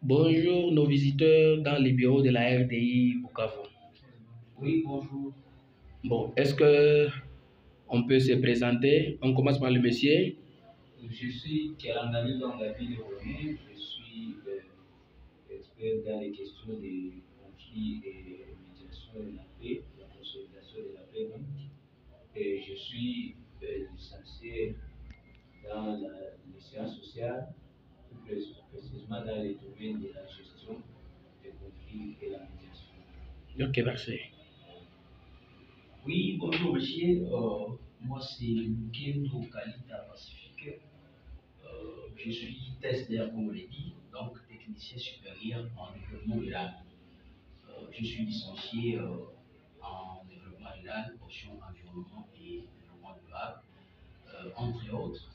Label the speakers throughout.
Speaker 1: Bonjour nos visiteurs dans les bureaux de la RDI Bukavu.
Speaker 2: Oui, bonjour.
Speaker 1: Bon, est-ce que on peut se présenter? On commence par le monsieur.
Speaker 2: Je suis Kerandani dans la ville de Romé. Je suis expert dans les questions des conflits et médiation de la paix, la consolidation de la paix. Donc. Et je suis licencié dans les sciences sociales, plus précisément dans les domaines de la gestion des conflits et la médiation.
Speaker 1: Ok, merci.
Speaker 3: Oui, bonjour monsieur. Moi c'est Kendo Kalita Pacifique. Je suis testeur, comme on l'a dit, donc technicien supérieur en développement rural. Je suis licencié en développement rural, option environnement et développement durable. Entre autres,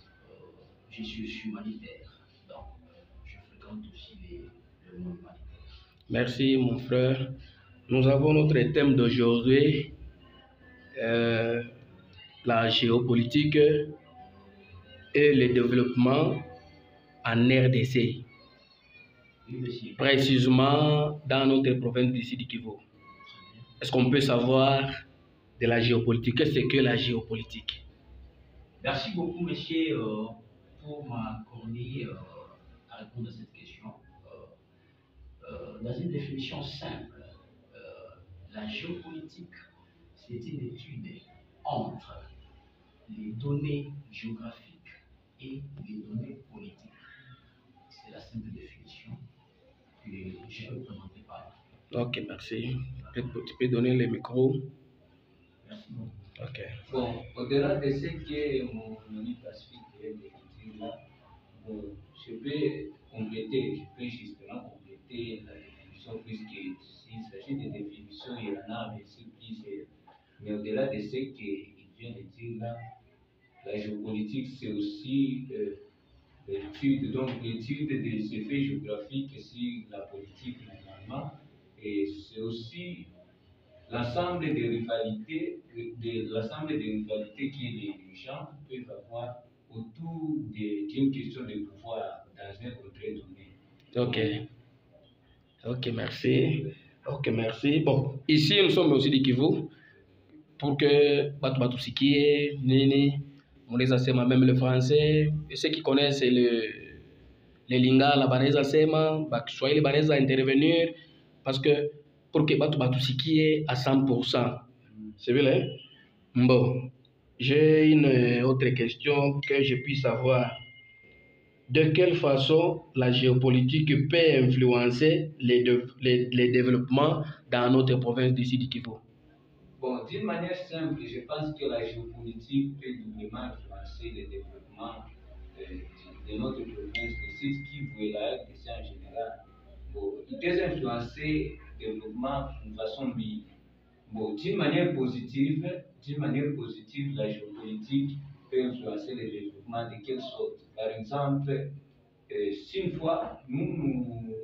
Speaker 3: je suis aussi humanitaire, donc je fréquente aussi le monde humanitaire.
Speaker 1: Merci mon frère. Nous avons notre thème d'aujourd'hui, la géopolitique et le développement en RDC, précisément dans notre province du Sud Kivu. Est-ce qu'on peut savoir de la géopolitique? Qu'est-ce que la géopolitique?
Speaker 3: Merci beaucoup, monsieur, pour m'accorder à répondre à cette question. Dans une définition simple, la géopolitique, c'est une étude entre les données géographiques et les données politiques. C'est la simple définition que je peux présenter par là.
Speaker 1: Ok, merci. Tu peux donner le micro.
Speaker 3: Merci beaucoup.
Speaker 1: Ok.
Speaker 2: Bon, au-delà de ce que mon ami Pacifique vient de dire là, bon, je peux justement compléter la définition, puisque s'il s'agit de définition, il y en a bien sûr plusieurs. Mais au-delà de ce qu'il vient de dire là, la géopolitique, c'est aussi l'étude, donc l'étude des effets géographiques sur la politique normalement, et c'est aussi l'ensemble des rivalités, que les gens peuvent avoir autour d'une question de pouvoir dans un autre domaine.
Speaker 1: Ok, merci. Ok, merci. Bon, ici nous sommes aussi du Kivu pour que Batu Sikie, Nini, Moneza Sema, même le français, et ceux qui connaissent le Lingala, la Baneza Sema, Swahili Baneza intervenir parce que pour que Batu Sikie à 100%. C'est vrai? Bon, j'ai une autre question que je puisse savoir. De quelle façon la géopolitique peut influencer les développements dans notre province du Sud Kivu?
Speaker 2: Bon, d'une manière simple, je pense que la géopolitique peut doublement influencer le développement de notre province, de Sud Kivu et la RDC en général. Bon, il peut influencer le développement d'une façon bi. Bon, d'une manière positive, la géopolitique peut influencer le développement de quelle sorte? Par exemple, si une fois nous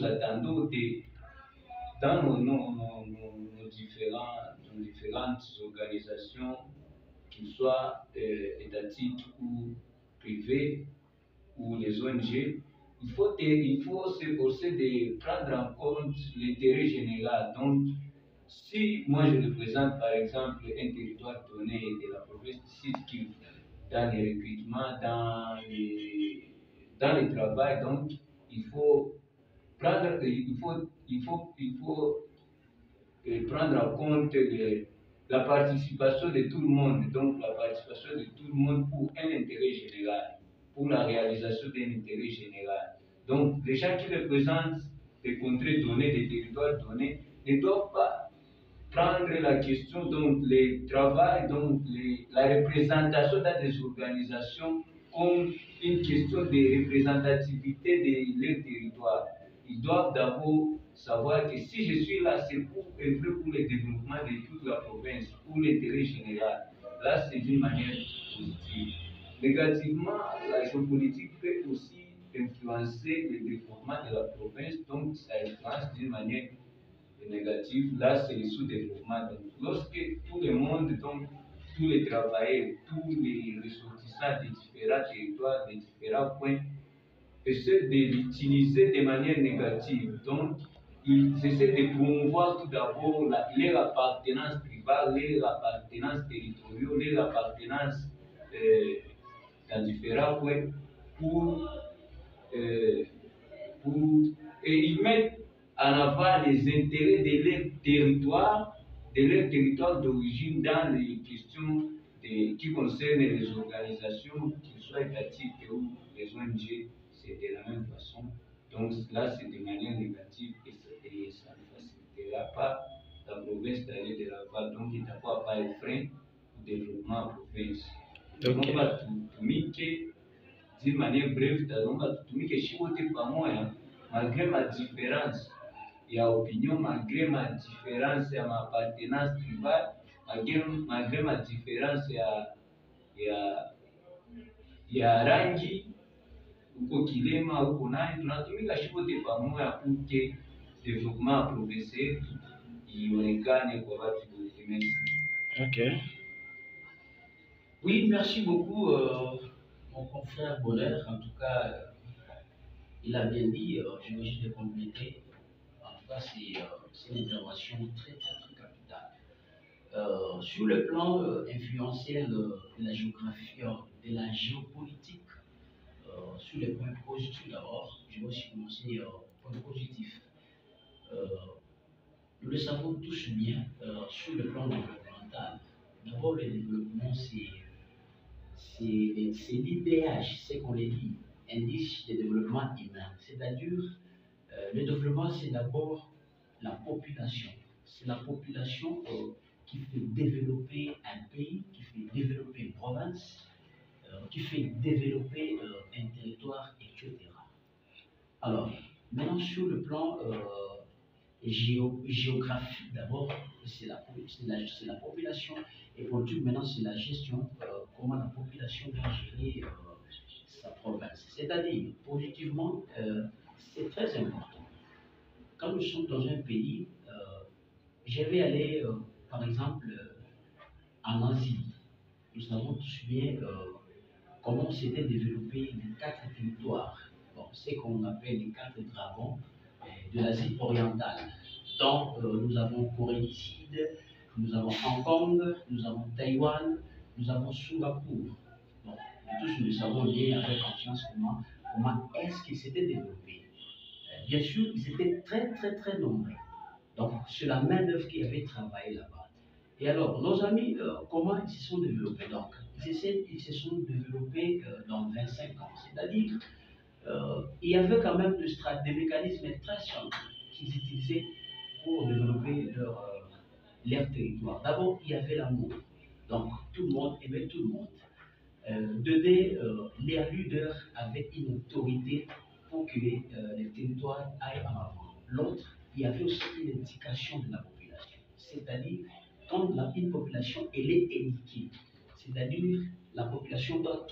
Speaker 2: attendons dans nos différentes organisations, qu'elles soient étatiques ou privées ou les ONG, il faut s'efforcer de prendre en compte l'intérêt général. Donc, si moi je représente par exemple un territoire donné de la province du Sud Kivu, dans les recrutements, dans le travail, donc il faut prendre, prendre en compte la participation de tout le monde, donc la participation de tout le monde pour un intérêt général, pour la réalisation d'un intérêt général. Donc, les gens qui représentent des contrées données, des territoires donnés, ne doivent pas prendre la question, donc le travail, donc la représentation dans des organisations comme une question de représentativité de leur territoire. Ils doivent d'abord savoir que si je suis là, c'est pour œuvrer pour le développement de toute la province, pour l'intérêt général. Là, c'est d'une manière positive. Négativement, la géopolitique peut aussi influencer le développement de la province, donc ça influence d'une manière négative. Là, c'est le sous-développement. Donc, lorsque tout le monde, donc tous les travailleurs, tous les ressortissants des différents territoires, des différents points, essaient de l'utiliser de manière négative. Donc, ils essaient de promouvoir tout d'abord leur appartenance tribale, leur appartenance territoriale, leur appartenance dans différents points pour, euh, pour, et ils mettent en avant les intérêts de leur territoire d'origine dans les questions qui concernent les organisations, qu'ils soient étatiques ou les ONG, c'est de la même façon. Donc là, c'est de manière négative et ça ne facilitera pas la province d'aller de l'avant. Donc il n'y aura pas de frein au développement de la province. Donc on va tout miquer d'une manière brève, on va tout miquer chicoter par moi, malgré ma différence. Il y a opinion, malgré ma différence, à ma appartenance tribale, malgré ma différence, il y a rangi, uko kilema, uko nani, tunatumika chicote pamoja pour que développement progresse ionekane kwa watu wote. Merci.
Speaker 1: Ok.
Speaker 3: Oui, merci beaucoup, mon confrère Bonheur. En tout cas, il a bien dit, je vais juste le compléter. En tout cas, c'est une intervention très capitale. Sur le plan influentiel de la géographie, de la géopolitique, sur les points positifs d'abord, je vais aussi commencer par le positif. Nous le savons tous bien, sur le plan développemental. D'abord, le développement, c'est l'IDH, c'est qu'on les dit, indice de développement humain. C'est-à-dire, le développement, c'est d'abord la population. C'est la population qui fait développer un pays, qui fait développer une province, qui fait développer un territoire, etc. Alors, maintenant sur le plan géographique, d'abord, c'est la population, et pour tout, maintenant, c'est la gestion, comment la population va gérer sa province. C'est-à-dire, positivement, c'est très important. Quand nous sommes dans un pays, je vais aller, par exemple, en Asie. Nous savons tous bien comment s'étaient développés les 4 territoires. Bon, c'est qu'on appelle les 4 dragons de l'Asie orientale. Donc, nous avons Corée du Sud, nous avons Hong Kong, nous avons Taïwan, nous avons Singapour. Bon, tous nous savons bien avec confiance comment est-ce qu'ils s'étaient développés. Bien sûr, ils étaient très nombreux. Donc, c'est la main-d'œuvre qui avait travaillé là-bas. Et alors, nos amis, comment ils se sont développés? Donc, ils se sont développés dans 25 ans. C'est-à-dire, il y avait quand même des mécanismes très simples qu'ils utilisaient pour développer leur territoire. D'abord, il y avait l'amour. Donc, tout le monde aimait tout le monde. Les leaders avaient une autorité pour que les territoires aillent en avant. L'autre, il y avait aussi une éducation de la population. C'est-à-dire, quand une population elle est éduquée, c'est-à-dire la population doit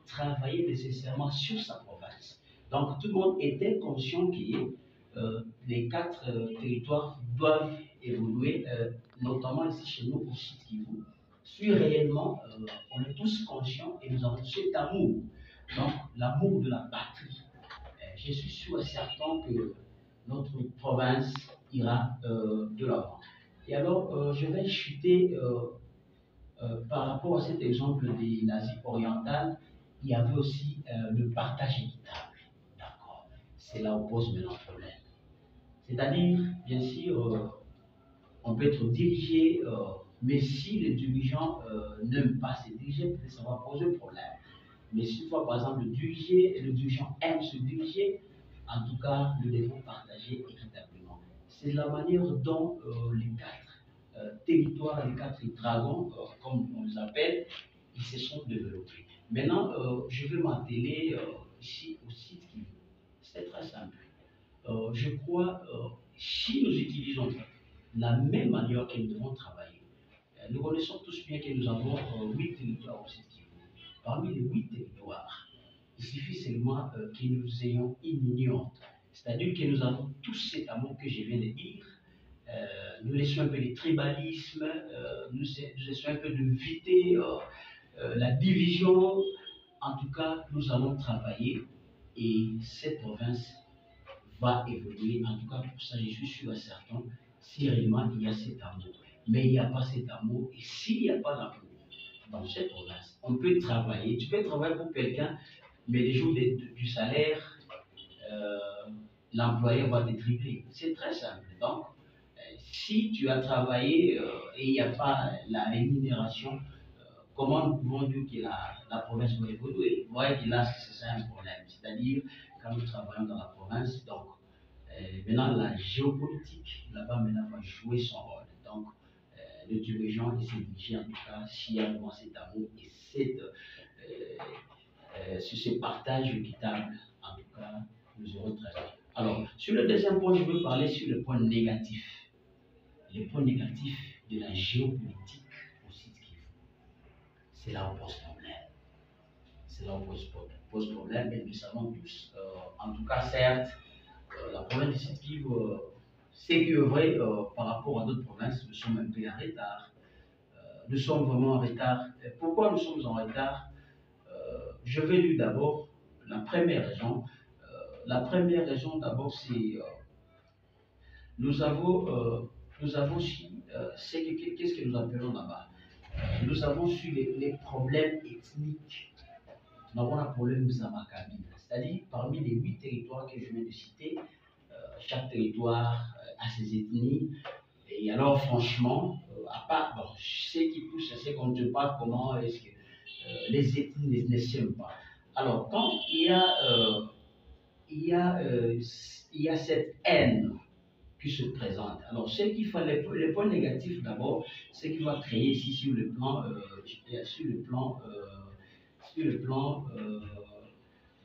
Speaker 3: travailler nécessairement sur sa province. Donc tout le monde était conscient que les 4 territoires doivent évoluer, notamment ici chez nous au Sud Kivu. Si réellement, on est tous conscients et nous avons cet amour, donc l'amour de la patrie. Je suis sûr et certain que notre province ira de l'avant. Et alors, je vais chuter par rapport à cet exemple de l'Asie orientale, il y avait aussi le partage équitable. D'accord. C'est là où pose maintenant le problème. C'est-à-dire, bien sûr, on peut être dirigé, mais si les dirigeants n'aiment pas se diriger, peut-être ça va poser problème. Mais si fois, par exemple, le dirigeant aime se diriger, en tout cas, nous devons partager équitablement. C'est la manière dont les 4 territoires, les 4 dragons, comme on les appelle, ils se sont développés. Maintenant, je vais m'atteler ici au site Kivu. C'est très simple. Je crois, si nous utilisons la même manière que nous devons travailler, nous connaissons tous bien que nous avons 8 territoires au site Kivu. Parmi les 8 territoires, il suffit seulement que nous ayons une union. C'est-à-dire que nous avons tous cet amour que je viens de dire. Nous laissons un peu de tribalisme, nous laissons un peu de vité, la division. En tout cas, nous allons travailler et cette province va évoluer. En tout cas, pour ça, je suis sûr et certain, si réellement il y a cet amour. Mais il n'y a pas cet amour, et s'il n'y a pas d'amour dans cette province, on peut travailler. Tu peux travailler pour quelqu'un, mais les jours du salaire, l'employeur va te tripler. C'est très simple. Donc, si tu as travaillé et il n'y a pas la rémunération, comment nous pouvons dire que la province va évoluer? Vous voyez que là, c'est ça un problème. C'est-à-dire, quand nous travaillons dans la province, donc, maintenant, la géopolitique, là-bas, maintenant, va jouer son rôle. Donc, le dirigeant et ses dirigeants, en tout cas, s'il y a vraiment cet amour et sur ce partage équitable, en tout cas, nous aurons très bien. Alors, sur le deuxième point, je veux parler sur le point négatif. Les points négatifs de la géopolitique au sud Kivu. C'est là où pose problème. C'est là où pose problème, et nous savons tous. En tout cas, certes, la province du sud Kivu, c'est que vrai par rapport à d'autres provinces, nous sommes un peu en retard. Nous sommes vraiment en retard. Et pourquoi nous sommes en retard? Je vais dire d'abord la première raison. La première raison, d'abord, c'est nous avons su, qu'est-ce que nous appelons là-bas? Nous avons su les problèmes ethniques. Nous avons un problème Zamakabi. C'est-à-dire, parmi les 8 territoires que je viens de citer, chaque territoire a ses ethnies. Et alors, franchement, à part, bon, ce qui pousse, c'est qu'on ne sait pas comment est-ce que les ethnies ne s'aiment pas. Alors, quand il y a cette haine qui se présente, alors ce qu'il faut, les points négatifs d'abord, c'est qu'il va créer ici sur le plan,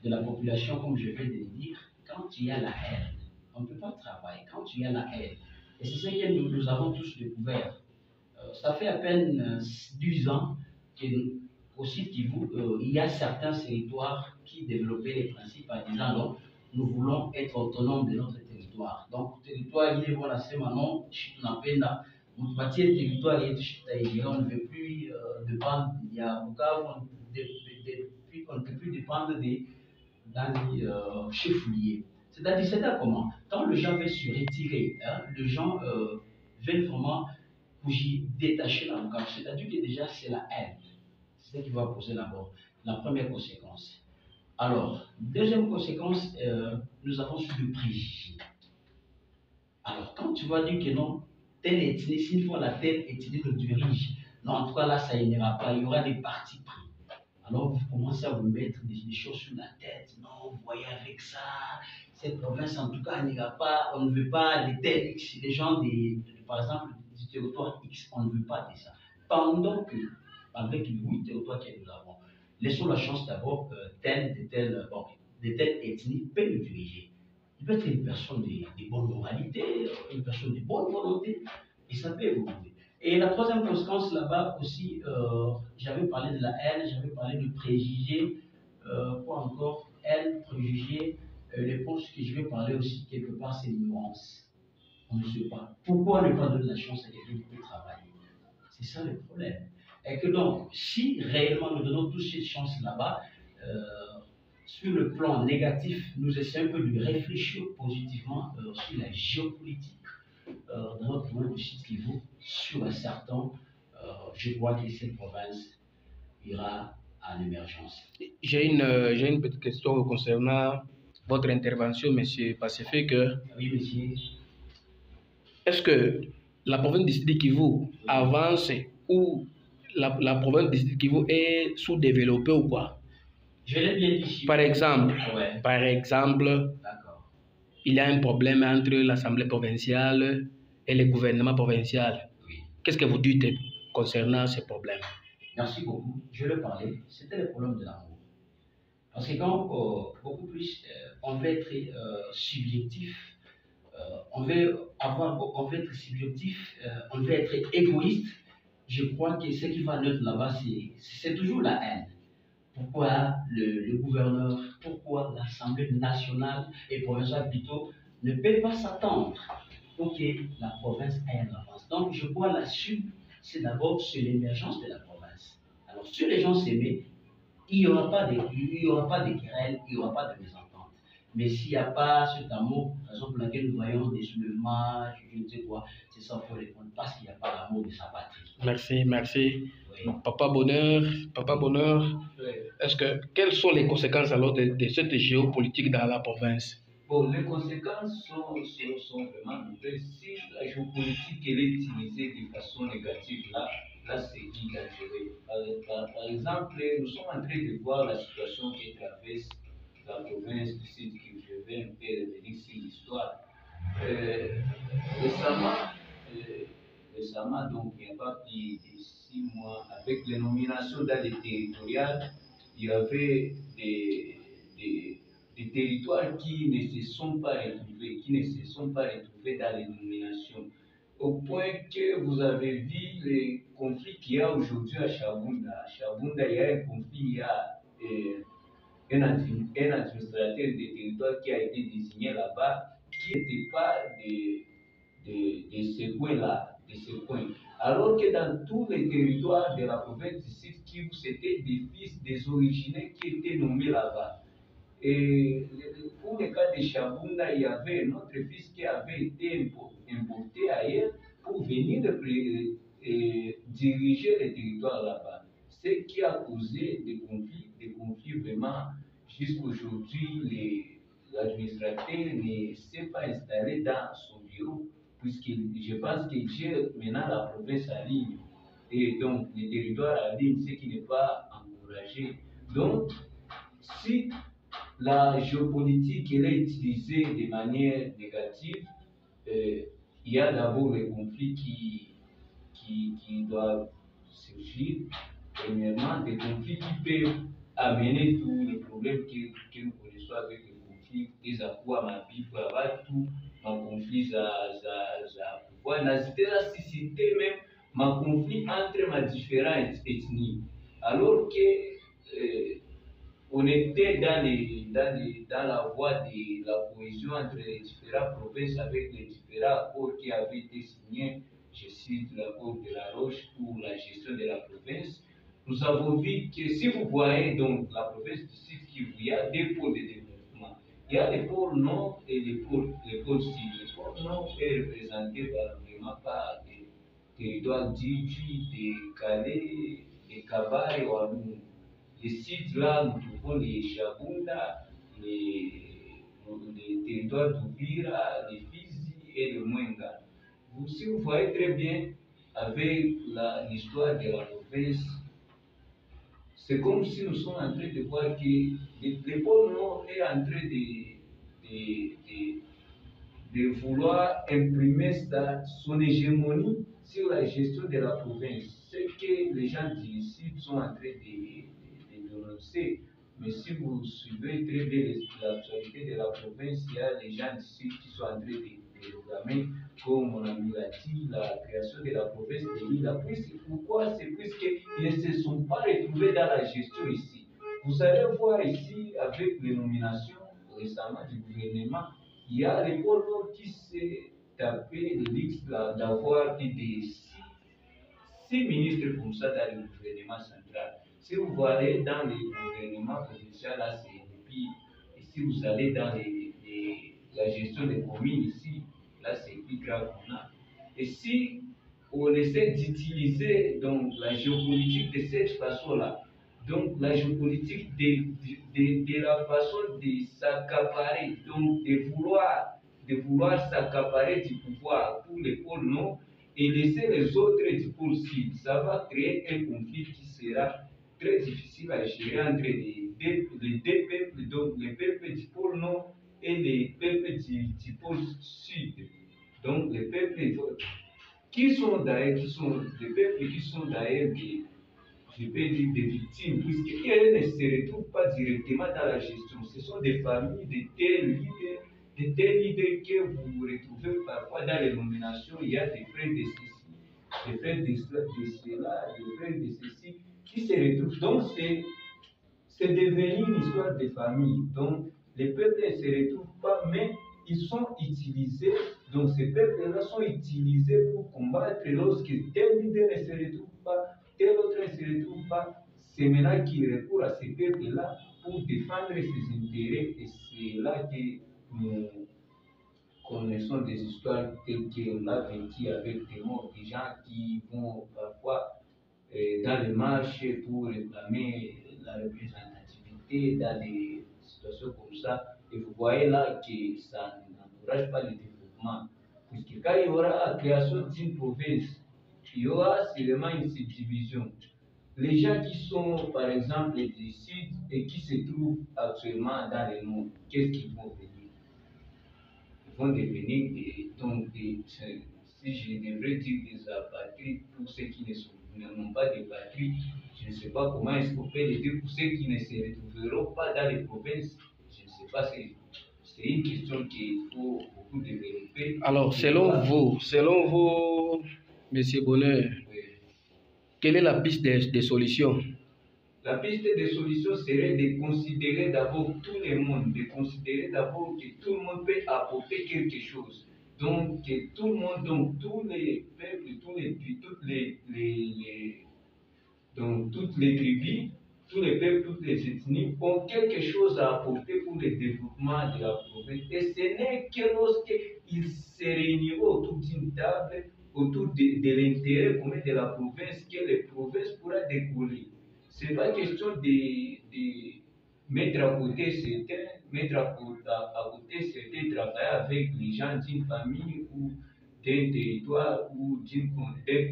Speaker 3: de la population, comme je viens de le dire, quand il y a la haine, on ne peut pas travailler. Quand il y a la haine, et c'est ce que nous avons tous découvert. Ça fait à peine 10 ans qu'au site Kivu, il y a certains territoires qui développaient les principes en disant donc, nous voulons être autonomes de notre territoire. Donc, territoire, il est bon, la semaine, Chitunapenda, on ne veut plus dépendre, il y a on ne peut plus dépendre des chefs-liés. C'est-à-dire comment? Quand le gens veut se retirer, hein, le gens veulent vraiment détacher l'engagement. C'est-à-dire que déjà, c'est la haine. C'est ce qui va poser d'abord la première conséquence. Alors, deuxième conséquence, nous avons sur le préjugé. Alors, quand tu vas dire que non, telle ethnie, s'il faut la telle ethnie nous dirige, non, en tout cas là, ça n'ira pas, il y aura des partis pris. Alors, vous commencez à vous mettre des choses sur la tête. Non, vous voyez avec ça, cette province, en tout cas, n'ira pas, on ne veut pas de tel X, les gens, par exemple, du territoire X, on ne veut pas de ça. Pendant que, avec les 8 territoires que nous avons, laissons la chance d'abord que de telle ethnie peut le diriger. Il peut être une personne de bonne moralité, une personne de bonne volonté, et ça peut évoluer. Et la troisième conséquence là-bas aussi, j'avais parlé de la haine, j'avais parlé de préjugés, quoi encore, haine, préjugés, les points que je vais parler aussi quelque part, c'est l'ignorance. On ne sait pas. Pourquoi ne pas donner la chance à quelqu'un qui peut travailler? C'est ça le problème. Et que donc, si réellement nous donnons toutes ces chances là-bas, sur le plan négatif, nous essayons un peu de réfléchir positivement sur la géopolitique dans notre monde du site Kivu, sur un certain, je crois que cette province ira à l'émergence.
Speaker 1: J'ai une petite question concernant votre intervention, M. Pacifique.
Speaker 3: Oui, monsieur.
Speaker 1: Est-ce que la province du sud Kivu avance ou la province du sud Kivu est sous-développée ou quoi?
Speaker 3: Je l'ai bien dit.
Speaker 1: Par exemple,
Speaker 3: D'accord.
Speaker 1: Il y a un problème entre l'Assemblée provinciale et le gouvernement provincial.
Speaker 3: Oui.
Speaker 1: Qu'est-ce que vous dites concernant ce problème?
Speaker 3: Merci beaucoup. Je le parlais, c'était le problème de l'amour. Parce que quand beaucoup plus on veut être subjectif, on veut être subjectif, on veut être égoïste, je crois que ce qui va naître là-bas, c'est toujours la haine. Pourquoi le gouverneur, pourquoi l'Assemblée nationale et provinciale plutôt ne peut pas s'attendre pour que la province aille en avance? Donc je crois là-dessus, c'est d'abord sur l'émergence de la province. Alors si les gens s'aimaient, il n'y aura pas de querelles, il n'y aura pas de mésentente. Mais s'il n'y a pas cet amour, la raison pour laquelle nous voyons des soulèvements, je ne sais quoi, c'est ça pour répondre, parce qu'il n'y a pas l'amour de sa patrie.
Speaker 1: Merci, merci.
Speaker 3: Oui.
Speaker 1: Papa Bonheur, quelles sont les conséquences alors de cette géopolitique dans la province?
Speaker 2: Bon, les conséquences sont vraiment mauvaises. Si la géopolitique elle est utilisée de façon négative, là c'est dangereux. Par exemple, nous sommes en train de voir la situation qui traverse la province du Sud Kivu. Je vais un peu revenir sur l'histoire. Récemment, donc il n'y a pas plus de 6 mois, avec les nominations dans les territoriales, il y avait des territoires qui ne se sont pas retrouvés dans les nominations. Au point que vous avez vu les conflits qu'il y a aujourd'hui à Chabunda. À Chabunda, il y a un conflit, il y a un administrateur des territoires qui a été désigné là-bas, qui n'était pas de ce coin-là, de ce coin. Alors que dans tous les territoires de la province du Sud Kivu, c'était des fils des originaires qui étaient nommés là-bas. Et pour le cas de Chabunda, il y avait un autre fils qui avait été importé ailleurs pour venir diriger les territoires là-bas. Ce qui a causé des conflits vraiment. Jusqu'à aujourd'hui, l'administrateur ne s'est pas installé dans son bureau, puisque je pense qu'il gère maintenant la province en ligne. Et donc, les territoires en ligne, ce qui n'est pas encouragé. Donc, si la géopolitique elle est utilisée de manière négative, il y a d'abord les conflits qui doivent surgir. Premièrement, des conflits qui peuvent amener tous les problèmes que nous connaissons avec les conflits, des accords à ma vie, pour avoir tout, ma conflit, za pouvoir, n'hésiter à susciter même ma conflit entre ma différentes ethnies. Alors que on était dans la voie de la cohésion entre les différentes provinces avec les différents accords qui avaient été signés. Je cite l'accord de la Roche pour la gestion de la province. Nous avons vu que si vous voyez donc la province du Sud Kivu, il y a deux pôles de développement. Il y a le pôle nord et le pôle sud. Le pôle nord est représenté vraiment par des territoires d'Idji, de Calais, de Kabare et Walungu. Les sites là, nous trouvons les Chabunda, les territoires d'Ouvira, les Fizi et le Mwenga. Si vous voyez très bien avec l'histoire de la province, c'est comme si nous sommes en train de voir que le pôle Nord est en train de vouloir imprimer son hégémonie sur la gestion de la province. Ce que les gens d'ici sont en train de dénoncer. Mais si vous suivez très bien l'actualité de la province, il y a des gens d'ici qui sont en train de réclamer, comme mon ami l'a dit, la création de la province de l'île. Pourquoi? C'est puisqu'ils ne se sont pas retrouvés dans la gestion ici. Vous allez voir ici, avec les nominations récemment du gouvernement, il y a les pôles qui s'est tapé le luxe d'avoir des six ministres comme ça dans le gouvernement central. Si vous allez dans le gouvernement provincial, là c'est pire. Et si vous allez dans la gestion des communes ici, là c'est plus grave qu'on a. Et si on essaie d'utiliser donc la géopolitique de cette façon-là, donc la géopolitique de la façon de s'accaparer, donc de vouloir s'accaparer du pouvoir pour les pôles nord et laisser les autres du pôle sud, ça va créer un conflit qui sera très difficile à gérer entre les deux peuples, donc les peuples du pôle nord et les peuples du pôle sud. Donc les peuples qui sont d'ailleurs, des peuples qui sont d'ailleurs je peux dire des victimes, puisqu'ils ne se retrouvent pas directement dans la gestion. Ce sont des familles de tels leaders que vous retrouvez parfois dans les nominations. Il y a des frères de ceci, des frères de cela, des frères de ceci, qui se retrouvent. Donc, c'est devenu une histoire de famille. Donc, les peuples ne se retrouvent pas, mais ils sont utilisés. Donc, ces peuples-là sont utilisés pour combattre lorsque tel leader ne se retrouve pas, tel autre ne se retrouve pas. C'est maintenant qu'il recourt à ces peuples-là pour défendre ses intérêts et c'est là que nous connaissons des histoires telles qu'on a vécu avec des morts, des gens qui vont parfois dans les marches pour réclamer la représentativité dans des situations comme ça. Et vous voyez là que ça n'encourage pas le développement. Puisque quand il y aura la création d'une province, il y aura seulement une subdivision. Les gens qui sont, par exemple, du sud et qui se trouvent actuellement dans le nord, qu'est-ce qu'ils vont venir? Ils vont devenir si je devrais dire des apatrides pour ceux qui n'ont pas de patrie, je ne sais pas comment est-ce qu'on peut le dire pour ceux qui ne se retrouveront pas dans les provinces. Je ne sais pas, c'est une question qu'il faut beaucoup développer.
Speaker 1: Alors, selon vous, Monsieur Bonheur, quelle est la piste des solutions?
Speaker 2: La piste de solution serait de considérer d'abord tout le monde, de considérer d'abord que tout le monde peut apporter quelque chose. Donc, que tout le monde, donc tous les peuples, toutes les tribus, tous les peuples, toutes les ethnies ont quelque chose à apporter pour le développement de la province. Et ce n'est que lorsqu'ils se réuniront autour d'une table, autour de l'intérêt commun de la province, que la province pourra décoller. Ce n'est pas question de mettre à côté certains, travailler avec les gens d'une famille ou d'un territoire ou d'un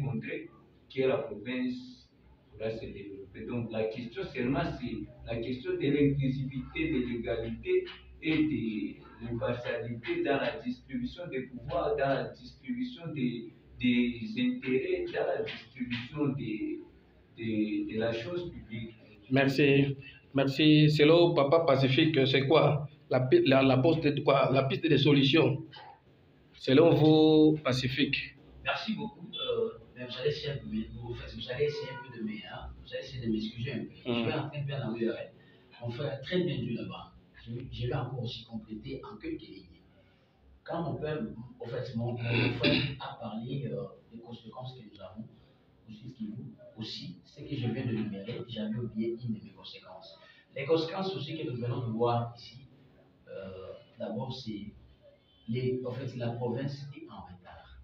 Speaker 2: contrée que la province pourra se développer. Donc la question seulement c'est la question de l'inclusivité, de l'égalité et de l'impartialité dans la distribution des pouvoirs, dans la distribution des intérêts, dans la distribution de la chose publique.
Speaker 1: Merci. Merci. Selon Papa Pacifique, c'est quoi la piste des solutions? Selon vous, Pacifique.
Speaker 3: Merci beaucoup. Mais vous allez essayer un peu de m'excuser un peu. Je vais en train de bien enlever. On fait très bien du là-bas. Je vais encore aussi compléter en quelques lignes. Quand mon frère a parlé des conséquences que nous avons, aussi, ce que je viens de numérer, j'avais oublié une de mes conséquences. Les conséquences aussi que nous venons de voir ici, d'abord, c'est la province est en retard.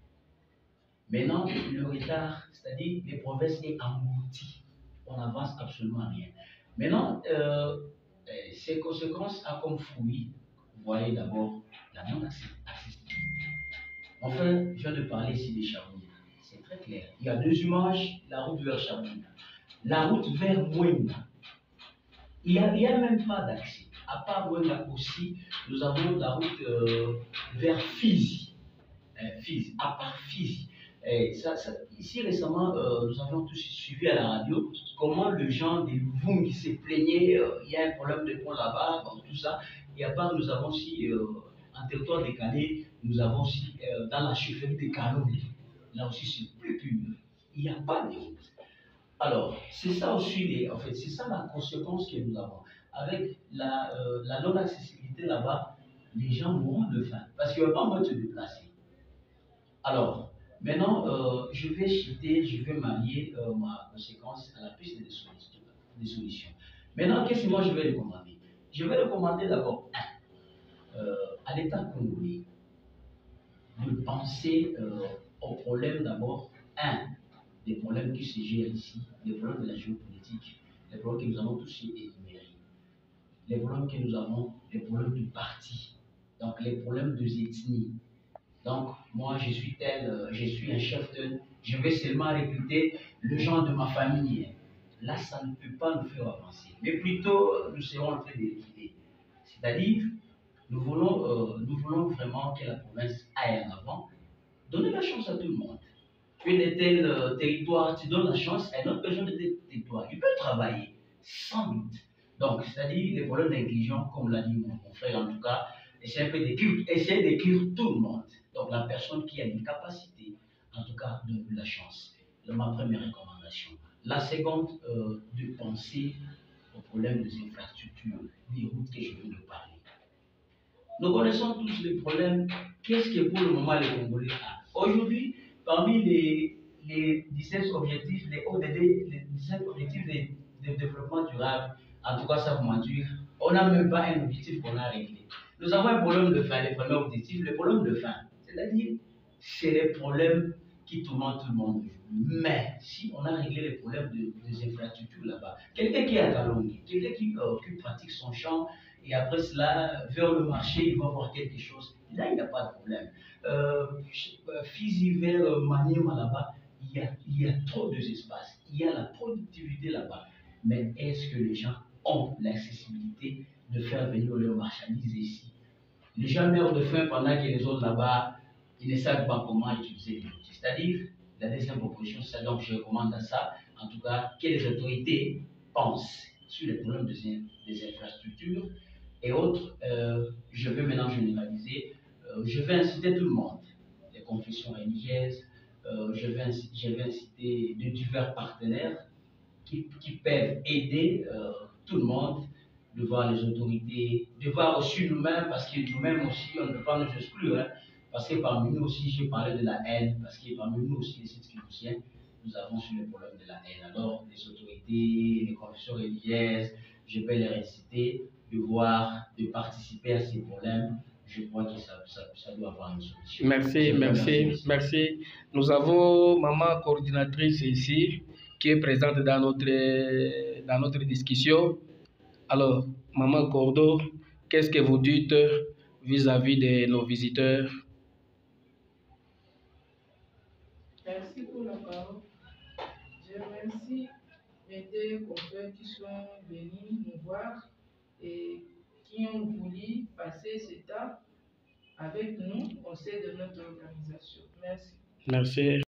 Speaker 3: Maintenant, le retard, c'est-à-dire les provinces est englouties. On n'avance absolument rien. Maintenant, ces conséquences ont comme fruit, vous voyez d'abord, la non-accessibilité. Enfin, je viens de parler ici des Chabounes. C'est très clair. Il y a deux images, la route vers Chabounes. La route vers Mouena. Il n'y a même pas d'accès. À part Mouena aussi, nous avons la route vers Fizi. À part Fizi. Ici récemment, nous avions tous suivi à la radio comment le gens des Louvung qui se plaignaient, il y a un problème de pont là-bas, tout ça. Et à part, nous avons aussi, en territoire décalé, nous avons aussi dans la chefferie de Kalomé. Là aussi, c'est plus pur. Il n'y a pas de route. Alors, c'est ça aussi, c'est ça la conséquence que nous avons. Avec la non-accessibilité là-bas, les gens mourront de faim parce qu'ils ne peuvent pas moins se déplacer. Alors, maintenant, je vais marier ma conséquence à la piste des solutions. Maintenant, qu'est-ce que moi je vais recommander? Je vais recommander d'abord à l'État congolais de penser au problème d'abord, des problèmes qui se gèrent ici, les problèmes de la géopolitique, les problèmes que nous avons tous énumérés, les problèmes que nous avons, les problèmes du parti, donc les problèmes des ethnies. Donc, moi, je suis un chef je vais seulement recruter le gens de ma famille. Là, ça ne peut pas nous faire avancer. Mais plutôt, nous serons en train de liquider. C'est-à-dire, nous voulons vraiment que la province aille en avant, donner la chance à tout le monde. Tu es de tel territoire, tu donnes la chance à une autre personne de tel territoire. Il peut travailler, sans doute. Donc, c'est-à-dire les problèmes d'inclusion, comme l'a dit mon frère en tout cas, essayer d'écrire tout le monde. Donc, la personne qui a une capacité, en tout cas, donne la chance. C'est ma première recommandation. La seconde, de penser au problème des infrastructures, des routes que je viens de parler. Nous connaissons tous les problèmes. Qu'est-ce que pour le moment les Congolais ont? Aujourd'hui, parmi les 17 objectifs, les ODD, les 17 objectifs de développement durable, en tout cas, ça vous mentir, On n'a même pas un objectif qu'on a réglé. Nous avons un problème de faim, les premiers objectifs, le problème de faim. C'est-à-dire, c'est les problèmes qui tourmentent tout le monde. Mais si on a réglé les problèmes des infrastructures là-bas, quelqu'un qui est à Kalongi, quelqu'un qui pratique son champ, et après cela, vers le marché, il va voir quelque chose, là, il n'y a pas de problème. Fizi vers Maniema là-bas, il y a trop d'espace, il y a la productivité là-bas. Mais est-ce que les gens ont l'accessibilité de faire venir leurs marchandises ici? Les gens meurent de faim pendant que les autres là-bas, ils ne savent pas comment utiliser l'outil. C'est-à-dire, la deuxième proposition, c'est ça, donc je recommande à ça, en tout cas, que les autorités pensent sur les problèmes des infrastructures et autres. Je vais maintenant généraliser, je vais inciter tout le monde, les confessions religieuses, je vais inciter de divers partenaires qui peuvent aider tout le monde, de voir les autorités, de voir aussi nous-mêmes, parce que nous-mêmes aussi, on ne peut pas nous exclure, hein, parce que parmi nous aussi, j'ai parlé de la haine, parce que parmi nous aussi, les sites chrétiens, nous avons sur le problème de la haine. Alors, les autorités, les confessions religieuses, je vais les inciter de voir, de participer à ces problèmes. Je crois que ça doit avoir une solution.
Speaker 1: Merci. Nous avons maman coordinatrice ici qui est présente dans notre discussion. Alors, maman Cordo, qu'est-ce que vous dites vis-à-vis de nos visiteurs?
Speaker 4: Merci pour la parole. Je remercie mes deux confrères qui sont venus nous voir et qui ont voulu passer ce temps avec nous au sein de notre organisation. Merci.
Speaker 1: Merci.